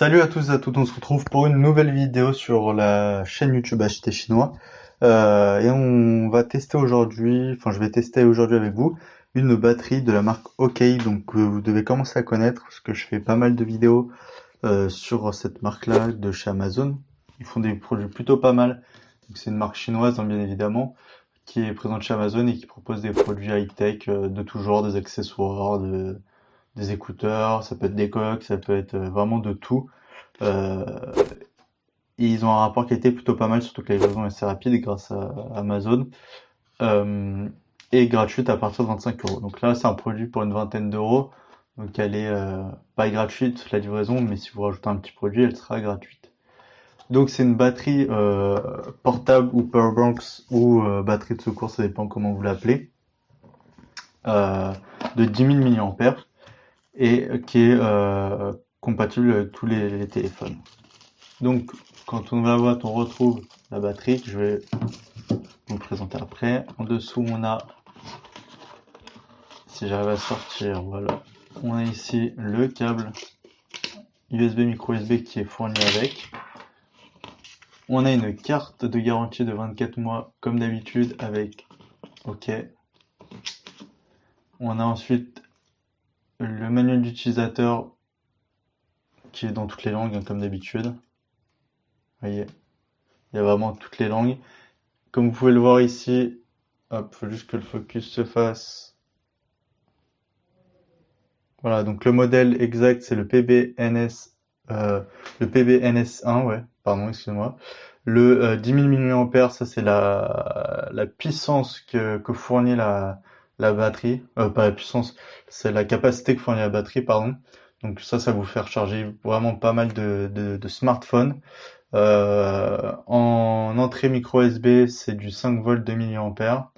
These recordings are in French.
Salut à tous et à toutes, on se retrouve pour une nouvelle vidéo sur la chaîne YouTube Acheter Chinois. Et on va tester aujourd'hui, enfin je vais tester aujourd'hui avec vous, une batterie de la marque OK, donc vous devez commencer à connaître, parce que je fais pas mal de vidéos sur cette marque-là de chez Amazon. Ils font des produits plutôt pas mal. Donc c'est une marque chinoise, hein, bien évidemment, qui est présente chez Amazon et qui propose des produits high-tech de tout genre, des accessoires, des écouteurs, ça peut être des coques, ça peut être vraiment de tout. Euh, et ils ont un rapport qualité plutôt pas mal, surtout que la livraison est assez rapide grâce à Amazon. Euh, et gratuite à partir de 25 euros. Donc là, c'est un produit pour une vingtaine d'euros. Donc elle est pas gratuite, la livraison, mais si vous rajoutez un petit produit, elle sera gratuite. Donc c'est une batterie portable ou powerbanks ou batterie de secours, ça dépend comment vous l'appelez, euh, de 10 000 mAh et qui est compatible avec tous les téléphones. Donc, quand on va voir, on retrouve la batterie que je vais vous présenter après. En dessous, on a, si j'arrive à sortir, voilà, on a ici le câble USB micro USB qui est fourni avec. On a une carte de garantie de 24 mois comme d'habitude avec OK. On a ensuite le manuel d'utilisateur qui est dans toutes les langues, hein, comme d'habitude. Vous voyez, il y a vraiment toutes les langues. Comme vous pouvez le voir ici, hop, faut juste que le focus se fasse. Voilà, donc le modèle exact, c'est le PBNS1, ouais, pardon, excusez-moi. Le 10 000 mAh, ça c'est la puissance que fournit la batterie. Pas la puissance, c'est la capacité que fournit la batterie, pardon. Donc ça vous fait recharger vraiment pas mal de smartphones. En entrée micro USB, c'est du 5 volts 2 mA.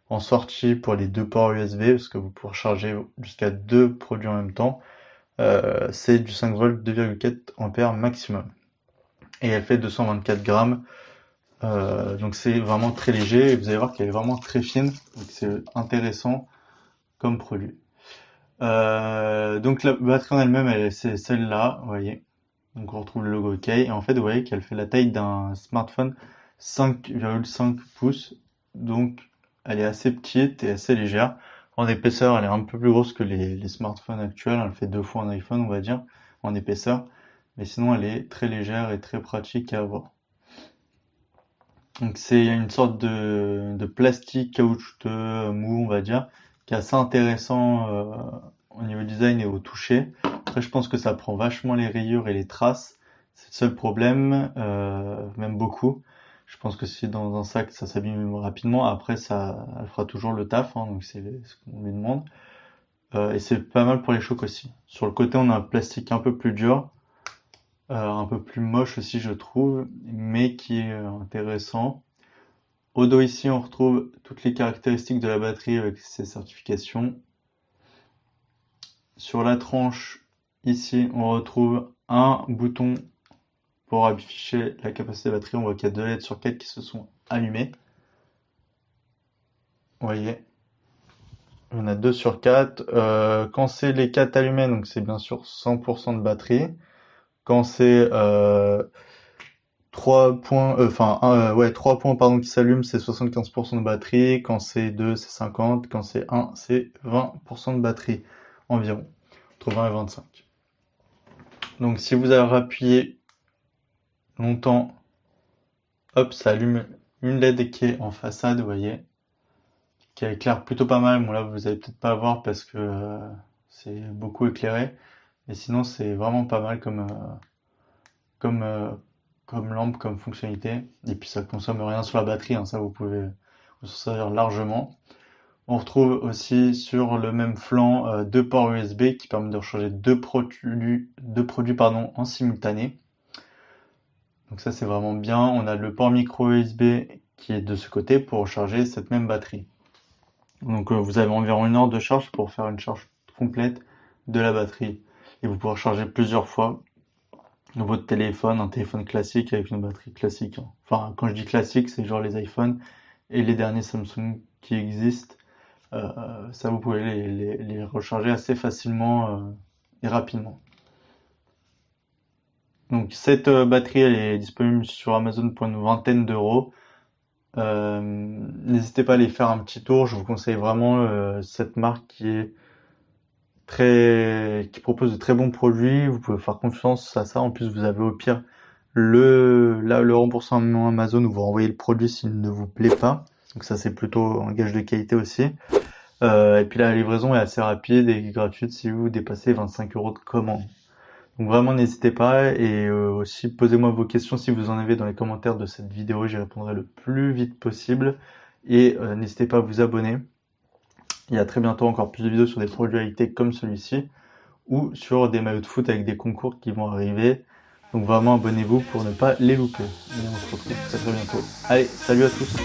En sortie pour les deux ports USB, parce que vous pouvez recharger jusqu'à deux produits en même temps, c'est du 5 volts 2,4 ampères maximum. Et elle fait 224 grammes, donc c'est vraiment très léger, et vous allez voir qu'elle est vraiment très fine, donc c'est intéressant comme produit. Donc la batterie en elle-même, c'est celle-là, vous voyez. Donc on retrouve le logo OK, et en fait vous voyez qu'elle fait la taille d'un smartphone 5,5 pouces, donc elle est assez petite et assez légère. En épaisseur, elle est un peu plus grosse que les smartphones actuels, elle fait deux fois un iPhone, on va dire, en épaisseur. Mais sinon, elle est très légère et très pratique à avoir. Donc c'est une sorte de plastique caoutchouteux mou, on va dire, qui est assez intéressant au niveau design et au toucher. Après, je pense que ça prend vachement les rayures et les traces. C'est le seul problème, même beaucoup. Je pense que si dans un sac, ça s'abîme rapidement. Après, ça, elle fera toujours le taf, hein, donc c'est ce qu'on lui demande. Et c'est pas mal pour les chocs aussi. Sur le côté, on a un plastique un peu plus dur, un peu plus moche aussi, je trouve, mais qui est intéressant. Au dos ici, on retrouve toutes les caractéristiques de la batterie avec ses certifications. Sur la tranche, ici, on retrouve un bouton pour afficher la capacité de batterie. On voit qu'il y a 2 LED sur 4 qui se sont allumés. Vous voyez, il y en a 2 sur 4. Quand c'est les 4 allumés, donc c'est bien sûr 100% de batterie. Quand c'est 3 points, ouais, 3 points pardon, qui s'allument, c'est 75% de batterie. Quand c'est 2, c'est 50. Quand c'est 1, c'est 20% de batterie environ, entre 20 et 25. Donc si vous avez appuyé longtemps, hop, ça allume une LED qui est en façade, vous voyez, qui éclaire plutôt pas mal. Bon là, vous allez peut-être pas voir parce que c'est beaucoup éclairé, mais sinon c'est vraiment pas mal comme, euh, comme lampe, comme fonctionnalité. Et puis ça consomme rien sur la batterie, hein, ça vous pouvez vous en servir largement. On retrouve aussi sur le même flanc deux ports USB qui permettent de recharger deux produits pardon, en simultané. Donc ça c'est vraiment bien. On a le port micro USB qui est de ce côté pour recharger cette même batterie. Donc vous avez environ une heure de charge pour faire une charge complète de la batterie. Et vous pouvez recharger plusieurs fois votre téléphone, un téléphone classique avec une batterie classique, hein. Enfin quand je dis classique, c'est genre les iPhones et les derniers Samsung qui existent. Ça vous pouvez les recharger assez facilement et rapidement. Donc cette batterie, elle est disponible sur Amazon pour une vingtaine d'euros. N'hésitez pas à aller faire un petit tour. Je vous conseille vraiment cette marque qui propose de très bons produits. Vous pouvez faire confiance à ça. En plus, vous avez au pire le remboursement Amazon où vous renvoyez le produit s'il ne vous plaît pas. Donc ça, c'est plutôt un gage de qualité aussi. Et puis la livraison est assez rapide et gratuite si vous dépassez 25 euros de commande. Donc vraiment n'hésitez pas et aussi posez-moi vos questions si vous en avez dans les commentaires de cette vidéo, j'y répondrai le plus vite possible. Et n'hésitez pas à vous abonner. Il y a très bientôt encore plus de vidéos sur des produits high-tech comme celui-ci ou sur des maillots de foot avec des concours qui vont arriver. Donc vraiment abonnez-vous pour ne pas les louper. Et on se retrouve très très bientôt. Allez, salut à tous.